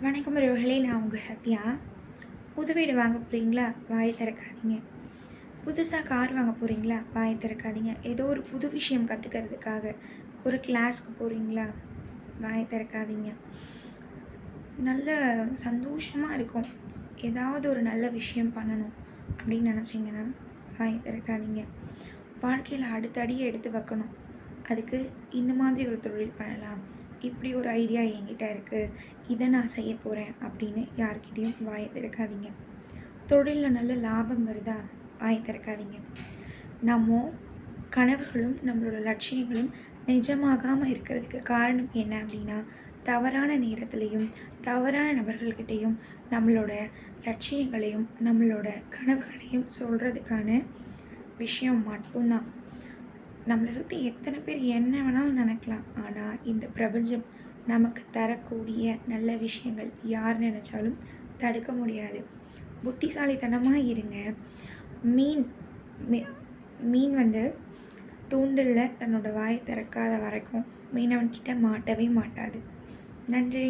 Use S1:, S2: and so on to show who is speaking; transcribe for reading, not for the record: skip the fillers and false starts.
S1: வணக்கம் உறவுகளே, நான் உங்கள் சத்யா. புது வீடு வாங்க போகிறீங்களா? வாயை திறக்காதீங்க. புதுசாக கார் வாங்க போகிறீங்களா? வாயை திறக்காதீங்க. ஏதோ ஒரு புது விஷயம் கற்றுக்கிறதுக்காக ஒரு கிளாஸ்க்கு போகிறீங்களா? வாயை திறக்காதீங்க. நல்ல சந்தோஷமாக இருக்கும், ஏதாவது ஒரு நல்ல விஷயம் பண்ணணும் அப்படின்னு நினச்சிங்கன்னா வாயை திறக்காதீங்க. வாழ்க்கையில் அடுத்த அடியை எடுத்து வைக்கணும். அதுக்கு இந்த மாதிரி ஒரு தொழில் பண்ணலாம், இப்படி ஒரு ஐடியா என்கிட்ட இருக்குது, இதை நான் செய்ய போகிறேன் அப்படின்னு யார்கிட்டையும் வாயை திறக்காதீங்க. தொழிலில் நல்ல லாபம் வருதா? வாயை திறக்காதீங்க. நம்ம கனவுகளும் நம்மளோட லட்சியங்களும் நிஜமாகாமல் இருக்கிறதுக்கு காரணம் என்ன அப்படின்னா, தவறான நேரத்துலையும் தவறான நபர்கள்கிட்டையும் நம்மளோட லட்சியங்களையும் நம்மளோட கனவுகளையும் சொல்கிறதுக்கான விஷயம் மட்டும்தான். நம்மளை சுற்றி எத்தனை பேர் என்ன வேணாலும் நினைக்கலாம், ஆனால் இந்த பிரபஞ்சம் நமக்கு தரக்கூடிய நல்ல விஷயங்கள் யார் நினச்சாலும் தடுக்க முடியாது. புத்திசாலித்தனமாக இருங்க. மீன் மீன் தூண்டிலில் தன்னோட வாயை திறக்காத வரைக்கும் மீனவன்கிட்ட மாட்டவே மாட்டாது. நன்றி.